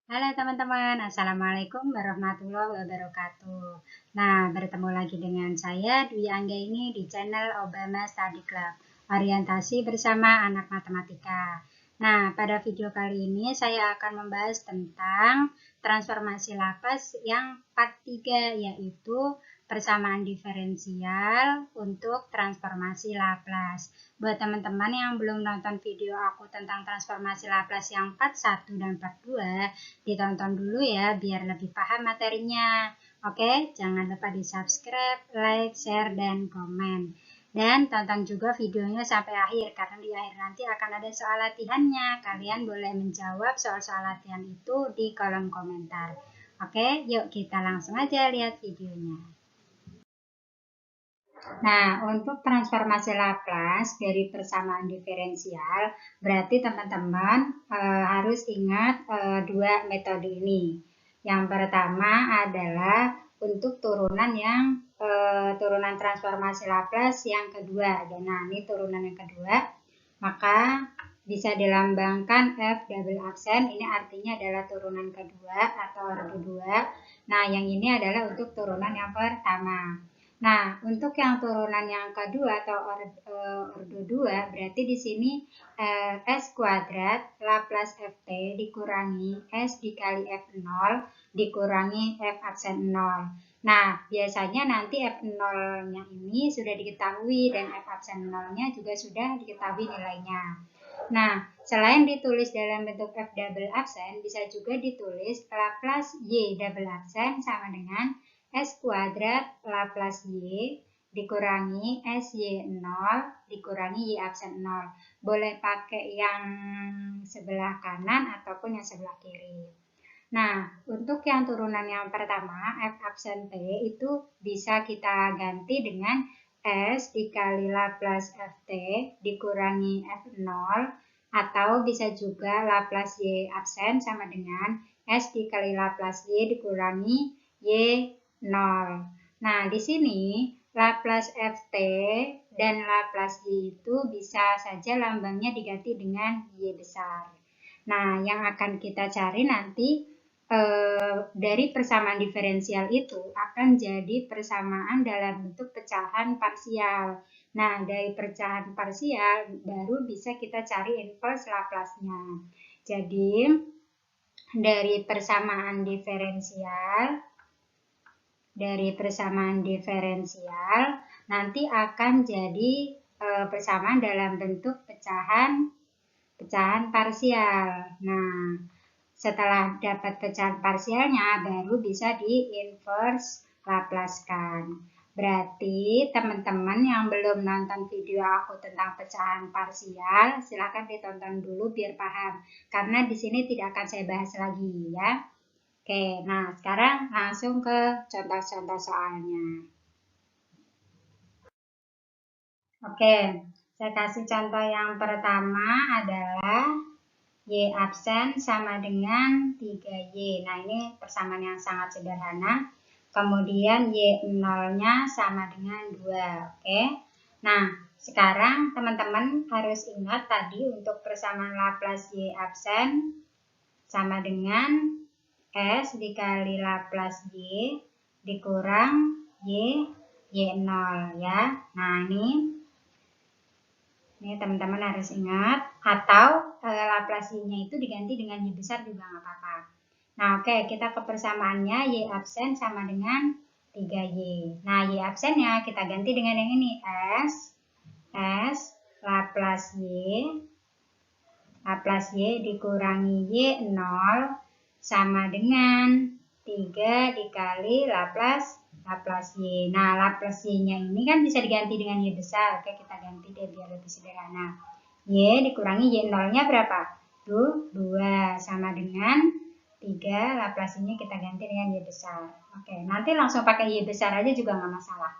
Halo teman-teman, Assalamualaikum warahmatullahi wabarakatuh. Nah, bertemu lagi dengan saya Dwi Anggaini di channel Obama Study Club, orientasi bersama anak matematika. Nah, pada video kali ini saya akan membahas tentang transformasi Laplace yang part 3, yaitu persamaan diferensial untuk transformasi Laplace. Buat teman-teman yang belum nonton video aku tentang transformasi Laplace yang part 1 dan part 2, ditonton dulu ya biar lebih paham materinya. Oke, jangan lupa di subscribe, like, share, dan komen. Dan tonton juga videonya sampai akhir karena di akhir nanti akan ada soal latihannya. Kalian boleh menjawab soal-soal latihan itu di kolom komentar. Oke, yuk kita langsung aja lihat videonya. Nah, untuk transformasi Laplace dari persamaan diferensial, berarti teman-teman harus ingat dua metode ini. Yang pertama adalah untuk turunan yang turunan transformasi Laplace yang kedua. Nah, ini turunan yang kedua, maka bisa dilambangkan F double absen. Ini artinya adalah turunan kedua atau ordo 2. Nah, yang ini adalah untuk turunan yang pertama. Nah, untuk yang turunan yang kedua atau ordo 2, berarti di sini S kuadrat Laplace Ft dikurangi S dikali F0 dikurangi F absen 0. Nah, biasanya nanti F0-nya ini sudah diketahui dan F absen 0-nya juga sudah diketahui nilainya. Nah, selain ditulis dalam bentuk F double absen, bisa juga ditulis Laplace Y double absen sama dengan S kuadrat Laplace Y dikurangi SY0 dikurangi Y absen 0. Boleh pakai yang sebelah kanan ataupun yang sebelah kiri. Nah, untuk yang turunan yang pertama, F absen T itu bisa kita ganti dengan S dikali Laplace Ft dikurangi F0, atau bisa juga Laplace Y absen sama dengan S dikali Laplace Y dikurangi Y0. Nah, di sini Laplace Ft dan Laplace Y itu bisa saja lambangnya diganti dengan Y besar. Nah, yang akan kita cari nanti dari persamaan diferensial itu akan jadi persamaan dalam bentuk pecahan parsial. Nah, dari pecahan parsial baru bisa kita cari inverse Laplace-nya. Jadi, dari persamaan diferensial nanti akan jadi persamaan dalam bentuk pecahan parsial. Nah, setelah dapat pecahan parsialnya baru bisa di inverse Laplace-kan. Berarti teman-teman yang belum nonton video aku tentang pecahan parsial, silahkan ditonton dulu biar paham. Karena di sini tidak akan saya bahas lagi ya. Oke, nah sekarang langsung ke contoh-contoh soalnya. Oke, saya kasih contoh yang pertama adalah Y absen sama dengan 3Y. Nah, ini persamaan yang sangat sederhana. Kemudian Y0-nya sama dengan 2. Oke. Nah, sekarang teman-teman harus ingat tadi untuk persamaan Laplace Y absen sama dengan S dikali Laplace Y dikurang Y0 ya. Nah, ini teman-teman harus ingat, atau Laplace-nya itu diganti dengan Y besar juga nggak apa-apa. Nah, oke, kita ke persamaannya Y absen sama dengan 3Y. Nah, Y absennya kita ganti dengan yang ini, S Laplace Y dikurangi Y0 sama dengan 3 dikali Laplace Y. Nah, Laplace Y-nya ini kan bisa diganti dengan Y besar. Oke, kita ganti deh biar lebih sederhana. Y dikurangi Y0-nya berapa? Tuh, 2 sama dengan 3. Laplace Y-nya kita ganti dengan Y besar. Oke, nanti langsung pakai Y besar aja juga nggak masalah.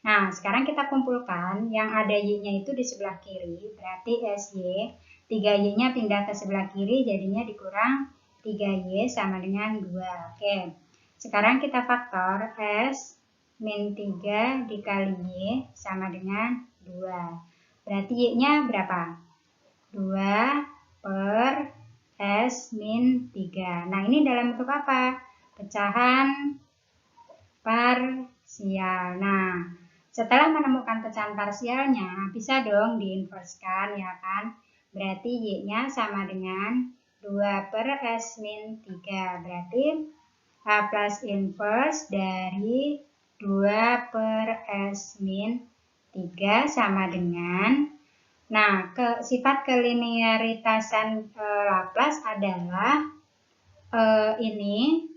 Nah, sekarang kita kumpulkan yang ada Y-nya itu di sebelah kiri. Berarti SY, 3Y-nya pindah ke sebelah kiri, jadinya dikurang 3Y sama dengan 2. Oke, sekarang kita faktor S min 3 dikali Y sama dengan 2. Berarti Y-nya berapa? 2 per S min 3 3. Nah, ini dalam bentuk apa? Pecahan parsial. Nah, setelah menemukan pecahan parsialnya, bisa dong diinverskan, ya kan? Berarti Y-nya sama dengan 2/S-3. Berarti Laplace inverse dari 2/S-3 sama dengan, nah, sifat kelinearitasan Laplace adalah ini,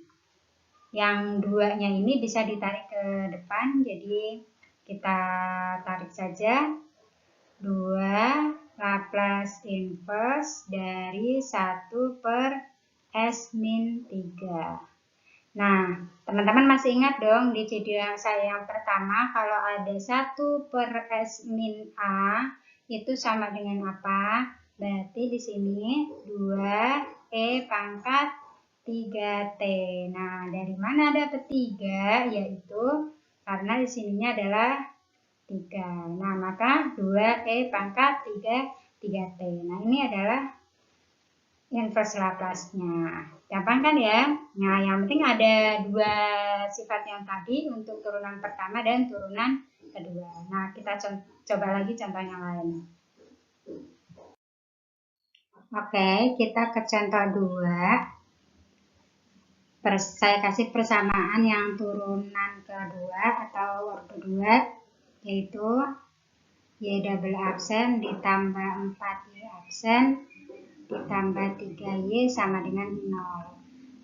yang 2-nya ini bisa ditarik ke depan, jadi kita tarik saja 2 Laplace inverse dari 1/S-3. Nah, teman-teman masih ingat dong di video saya yang pertama, kalau ada 1/S-A itu sama dengan apa? Berarti di sini 2E pangkat 3T. Nah, dari mana dapat 3? Yaitu karena di sininya adalah 3. Nah, maka 2E pangkat 3T. Nah, ini adalah inverse Laplace-nya. Gampang kan ya? Nah, yang penting ada 2 sifat yang tadi untuk turunan pertama dan turunan kedua. Nah, kita coba lagi contoh yang lain. Oke, kita ke contoh 2. Saya kasih persamaan yang turunan kedua atau ordo 2, yaitu Y double absen ditambah 4Y absen ditambah 3Y sama dengan 0.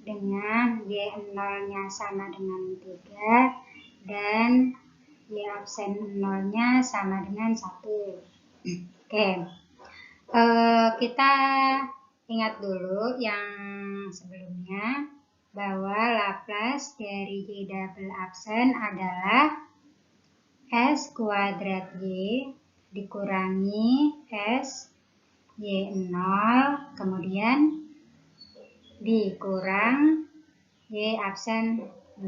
Dengan Y0-nya sama dengan 3 dan Y absen 0-nya sama dengan 1. Oke, kita ingat dulu yang sebelumnya bahwa Laplace dari Y double absen adalah S kuadrat Y dikurangi S Y0 kemudian dikurang Y absen 0.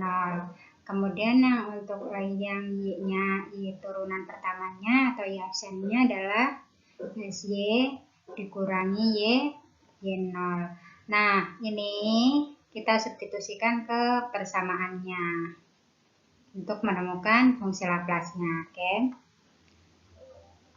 Kemudian yang untuk yang Y-nya, Y turunan pertamanya atau Y absennya adalah SY dikurangi Y0. Nah, ini kita substitusikan ke persamaannya untuk menemukan fungsi Laplace-nya. Oke.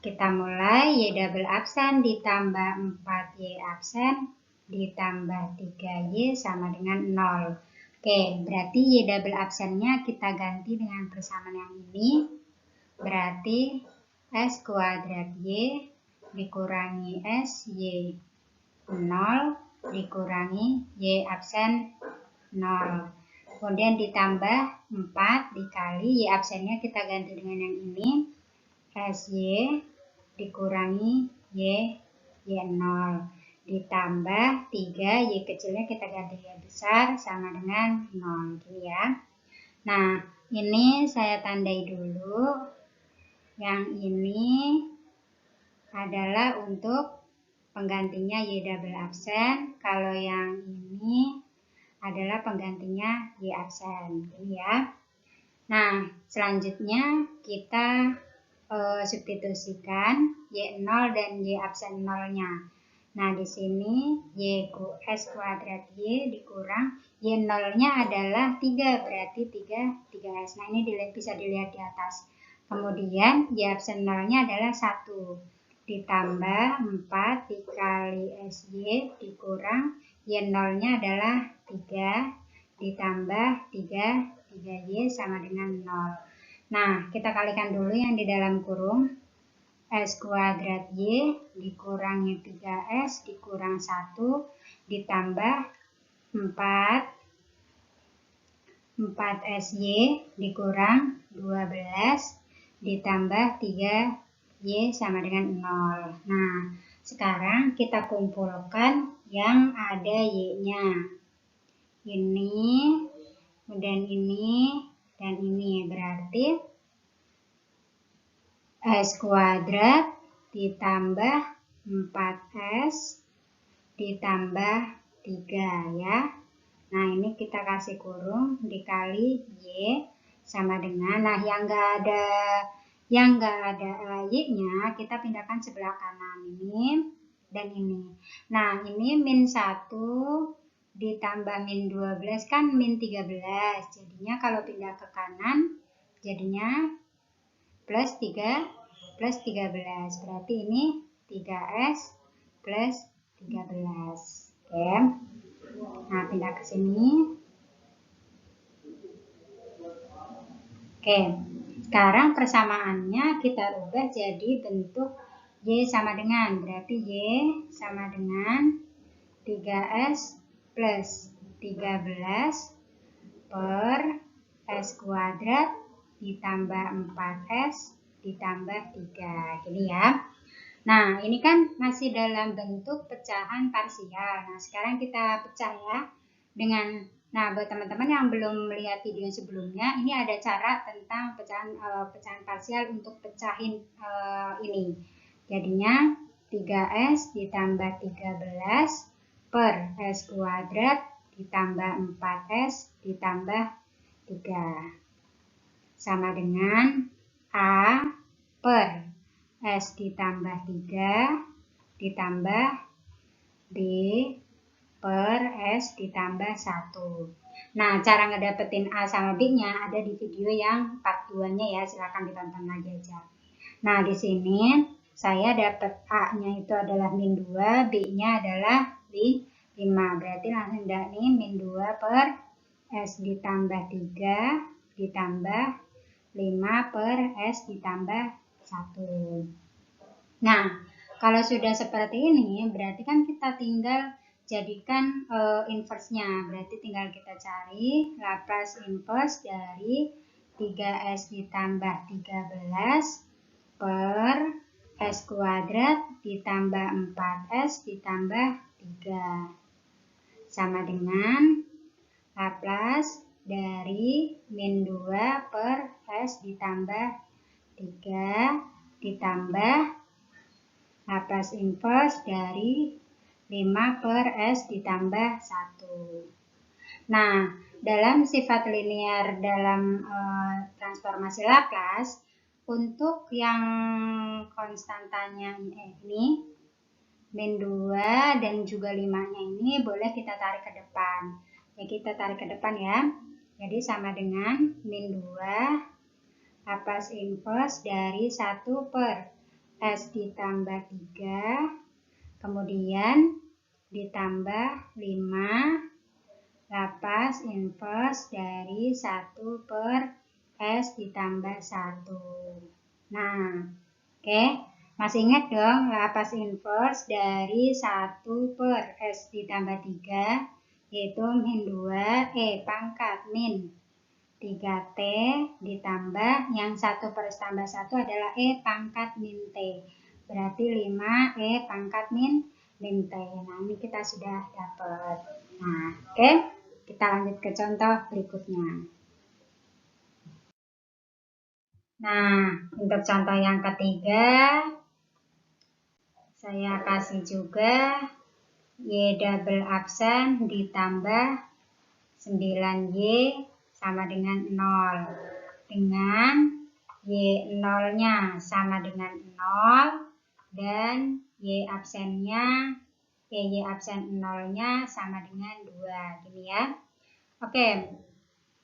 Kita mulai Y double absen ditambah 4Y absen ditambah 3Y sama dengan 0. Oke, berarti Y double absennya kita ganti dengan persamaan yang ini. Berarti S kuadrat Y dikurangi S Y 0 dikurangi Y absen 0. Kemudian ditambah 4 dikali Y absennya kita ganti dengan yang ini. SY dikurangi Y0 ditambah 3 Y kecilnya kita ganti Y besar sama dengan 0 gitu ya. Nah, ini saya tandai dulu. Yang ini adalah untuk penggantinya Y double absen. Kalau yang ini adalah penggantinya Y absen gitu ya. Nah, selanjutnya kita substitusikan Y0 dan Y absen 0-nya. Nah, di sini S kuadrat Y dikurang Y0-nya adalah 3, berarti 3S. Nah, ini bisa dilihat di atas. Kemudian Y absen 0-nya adalah 1. Ditambah 4 dikali SY dikurang Y0-nya adalah 3. Ditambah 3Y sama dengan 0. Nah, kita kalikan dulu yang di dalam kurung. S kuadrat Y dikurangi 3S dikurang 1 ditambah 4SY dikurang 12 ditambah 3Y sama dengan 0. Nah, sekarang kita kumpulkan yang ada Y-nya. Ini, kemudian ini, dan ini berarti S kuadrat ditambah 4S ditambah 3 ya. Nah, ini kita kasih kurung dikali Y sama dengan, nah yang nggak ada Y-nya kita pindahkan sebelah kanan ini dan ini. Nah, ini min 1 ditambah min 12 kan min 13. Jadinya kalau pindah ke kanan jadinya plus 13. Berarti ini 3S plus 13. Oke. Nah, pindah ke sini. Oke. Sekarang persamaannya kita rubah jadi bentuk Y sama dengan. Berarti Y sama dengan 3S plus 13 per S kuadrat ditambah 4S ditambah 3. Gini ya. Nah, ini kan masih dalam bentuk pecahan parsial. Nah, sekarang kita pecah ya. Nah, buat teman-teman yang belum melihat video sebelumnya, ini ada cara tentang pecahan parsial untuk pecahin ini. Jadinya 3S ditambah 13 per S kuadrat ditambah 4S ditambah 3 sama dengan A per S ditambah 3 ditambah B per S ditambah 1. Nah, cara ngedapetin A sama B-nya ada di video yang part 2-nya ya, silahkan ditonton lagi aja. Nah, di sini saya dapat A-nya itu adalah min 2, B-nya adalah 5. Berarti langsung nih min 2 per S ditambah 3 ditambah 5 per S ditambah 1. Nah, kalau sudah seperti ini, berarti kan kita tinggal jadikan inverse-nya. Berarti tinggal kita cari Laplace inverse dari 3S ditambah 13 per S kuadrat ditambah 4S ditambah 3. Sama dengan Laplace dari min 2 per S ditambah 3 ditambah Laplace inverse dari 5 per S ditambah 1. Nah, dalam sifat linear dalam transformasi Laplace, untuk yang konstantanya ini, min 2 dan juga 5-nya ini boleh kita tarik ke depan. Ya, kita tarik ke depan ya. Jadi sama dengan min 2 Laplace inverse dari 1 per S ditambah 3, kemudian ditambah 5 Laplace inverse dari 1 per S ditambah 1. Nah, oke. Masih ingat dong Laplace inverse dari 1 per S ditambah 3, yaitu min 2 pangkat min 3T ditambah yang 1 per S tambah 1 adalah pangkat min T. Berarti 5 pangkat min T. Nah, ini kita sudah dapat. Nah, oke. Kita lanjut ke contoh berikutnya. Nah, untuk contoh yang ketiga, saya kasih juga Y double absen ditambah 9Y sama dengan 0. Dengan Y 0-nya sama dengan 0 dan Y absennya Y absen 0-nya sama dengan 2. Gini ya. Oke.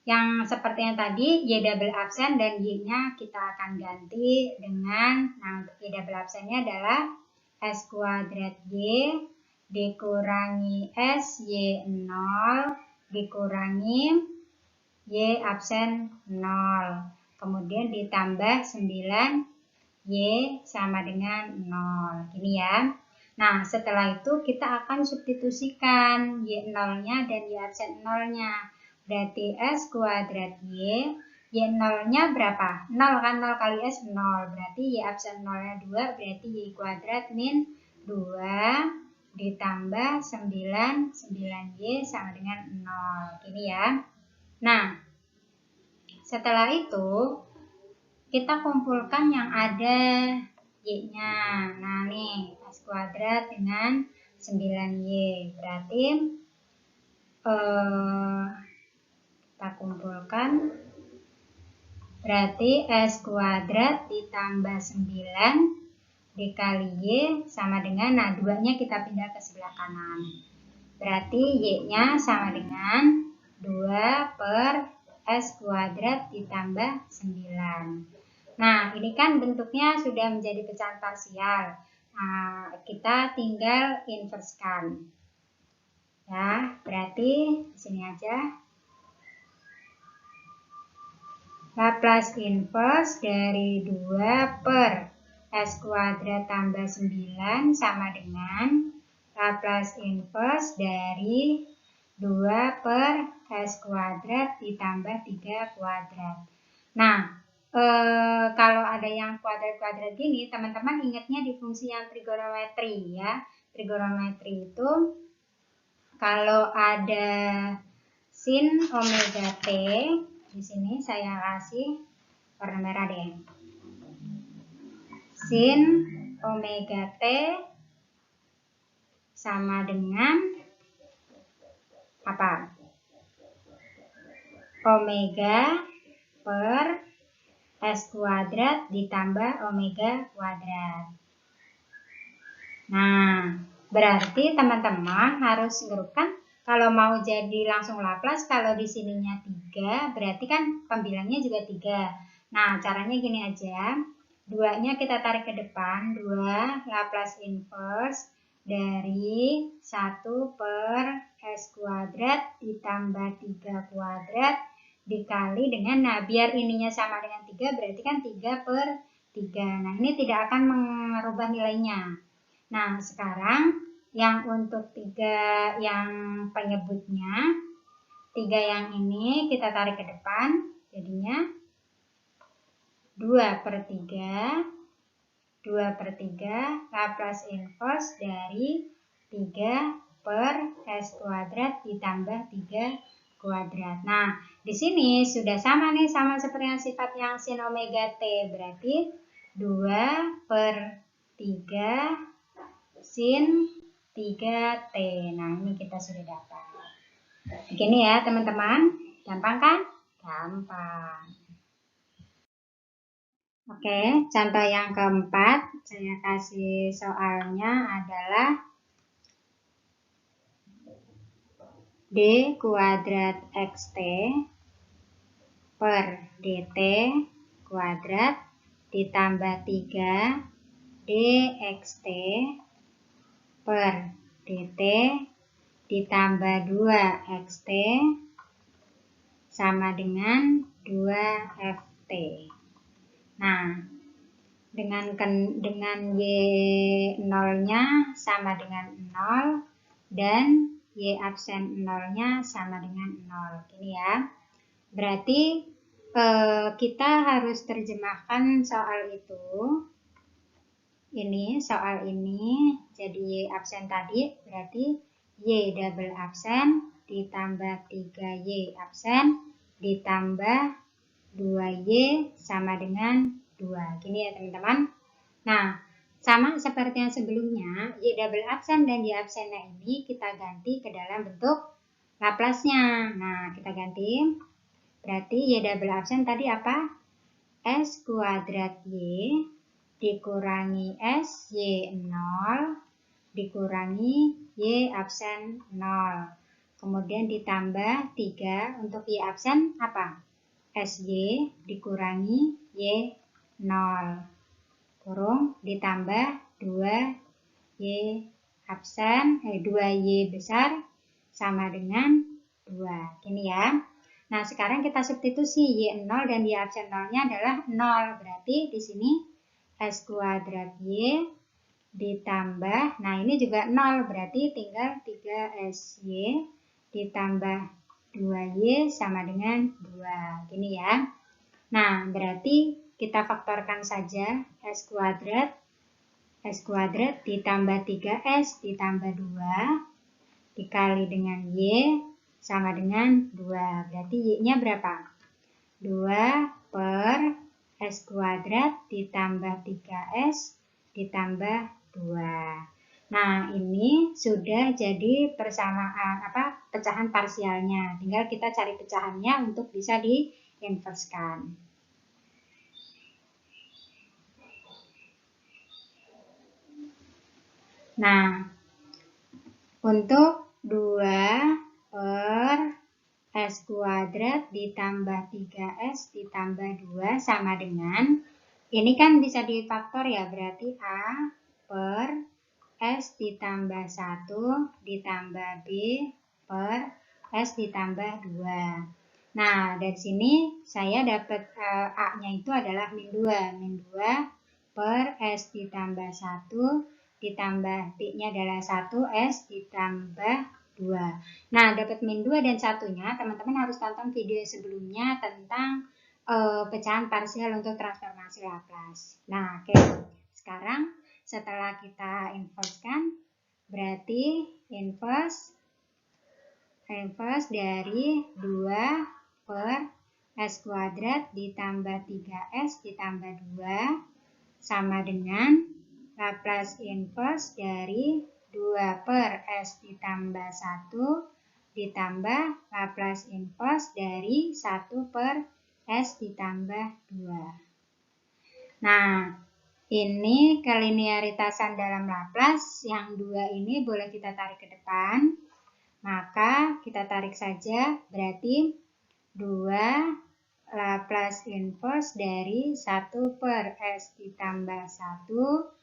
Yang seperti yang tadi, Y double absen dan Y-nya kita akan ganti dengan, nah untuk Y double absennya adalah S kuadrat Y dikurangi S Y0 dikurangi Y absen 0. Kemudian ditambah 9Y sama dengan 0. Gini ya. Nah, setelah itu kita akan substitusikan Y0-nya dan Y absen 0-nya. Berarti S kuadrat Y0-nya berapa? 0 kan, 0 kali S 0. Berarti Y absen 0-nya 2, berarti Y kuadrat min 2 ditambah 9Y sama dengan 0. Gini ya. Nah, setelah itu kita kumpulkan yang ada Y-nya. Nah, nih S kuadrat dengan 9Y. Berarti kita kumpulkan, berarti S kuadrat ditambah 9 dikali Y sama dengan, nah 2-nya kita pindah ke sebelah kanan. Berarti Y-nya sama dengan 2 per S kuadrat ditambah 9. Nah, ini kan bentuknya sudah menjadi pecahan parsial. Nah, kita tinggal inverskan. Ya, berarti di sini aja. Laplace inverse dari 2 per S kuadrat tambah 9 sama dengan Laplace inverse dari 2 per S kuadrat ditambah 3 kuadrat. Nah, kalau ada yang kuadrat-kuadrat gini, teman-teman ingatnya di fungsi yang trigonometri ya. Trigonometri itu kalau ada sin omega t, di sini saya kasih warna merah deh. Sin omega t sama dengan apa? Omega per S kuadrat ditambah omega kuadrat. Nah, berarti teman-teman harus grupkan. Kalau mau jadi langsung Laplace, kalau di sininya 3, berarti kan pembilangnya juga 3. Nah, caranya gini aja. 2-nya kita tarik ke depan, 2 Laplace inverse dari 1 per S kuadrat ditambah 3 kuadrat dikali dengan, nah biar ininya sama dengan 3, berarti kan 3 per 3. Nah, ini tidak akan merubah nilainya. Nah, sekarang yang untuk 3 yang penyebutnya, 3 yang ini kita tarik ke depan, jadinya 2 per 3, 2 per 3 Laplace inverse dari 3 per S kuadrat ditambah 3 kuadrat. Nah, di sini sudah sama nih, sama seperti yang sifat yang sin omega t, berarti 2 per 3 sin 3T. Nah, ini kita sudah dapat. Begini ya, teman-teman. Gampang kan? Gampang. Oke, contoh yang keempat, saya kasih soalnya adalah D kuadrat XT per DT kuadrat ditambah 3 DXT per DT ditambah 2 XT sama dengan 2 FT. Nah, dengan Y0-nya sama dengan 0 dan Y absen 0-nya sama dengan 0. Gini ya. Berarti kita harus terjemahkan soal itu. Ini soal ini jadi Y absen tadi berarti Y double absen ditambah 3Y absen ditambah 2Y sama dengan 2. Gini ya teman-teman. Nah, sama seperti yang sebelumnya, Y double absen dan Y absennya ini kita ganti ke dalam bentuk Laplace-nya. Nah, kita ganti. Berarti Y double absen tadi apa? S kuadrat Y dikurangi S Y0 dikurangi Y absen 0. Kemudian ditambah 3 untuk Y absen apa? SY dikurangi Y0. Kurung ditambah 2Y absen, 2Y besar sama dengan 2. Gini ya. Nah, sekarang kita substitusi Y0 dan Y absen 0-nya adalah 0. Berarti di sini S kuadrat Y ditambah, nah ini juga 0, berarti tinggal 3SY ditambah 2Y sama dengan 2. Gini ya. Nah, berarti kita faktorkan saja S kuadrat ditambah 3S ditambah 2 dikali dengan Y sama dengan 2. Berarti Y-nya berapa? 2 per S kuadrat ditambah 3S ditambah 2. Nah, ini sudah jadi persamaan pecahan parsialnya. Tinggal kita cari pecahannya untuk bisa diinverskan. Nah, untuk 2 per S kuadrat ditambah 3S ditambah 2 sama dengan, ini kan bisa difaktor ya, berarti A per S ditambah 1 ditambah B per S ditambah 2. Nah, dari sini saya dapat A-nya itu adalah min 2. Min 2 per S ditambah 1 ditambah B-nya adalah 1 S ditambah 2. Nah, dapat min 2 dan 1-nya, teman-teman harus tonton video sebelumnya tentang pecahan parsial untuk transformasi Laplace. Nah, oke. Sekarang setelah kita inverse-kan, berarti inverse dari 2 per S kuadrat ditambah 3S ditambah 2 sama dengan Laplace inverse dari 2 per S ditambah 1 ditambah Laplace inverse dari 1 per S ditambah 2. Nah, ini kelinearitasan dalam Laplace. Yang 2 ini boleh kita tarik ke depan. Maka kita tarik saja, berarti 2 Laplace inverse dari 1 per S ditambah 1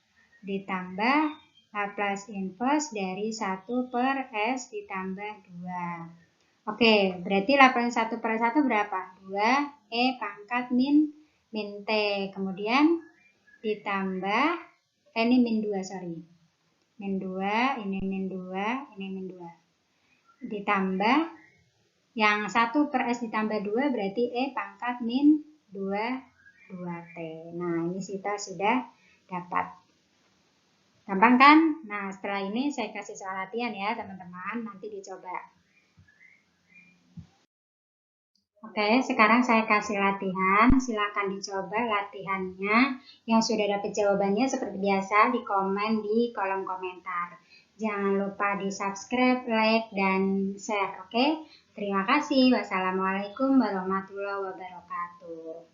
ditambah Laplace inverse dari 1 per S ditambah 2. Oke, berarti Laplace 1 per 1 berapa? 2 E pangkat min T. Kemudian ditambah, ini min 2, sorry. Min 2, ini min 2, ini min 2. Ditambah yang 1 per S ditambah 2 berarti E pangkat min 2T. Nah, ini kita sudah dapat. Gampang kan? Nah, setelah ini saya kasih soal latihan ya, teman-teman. Nanti dicoba. Oke, sekarang saya kasih latihan. Silakan dicoba latihannya. Yang sudah dapat jawabannya seperti biasa di komen di kolom komentar. Jangan lupa di subscribe, like, dan share. Oke, terima kasih. Wassalamualaikum warahmatullahi wabarakatuh.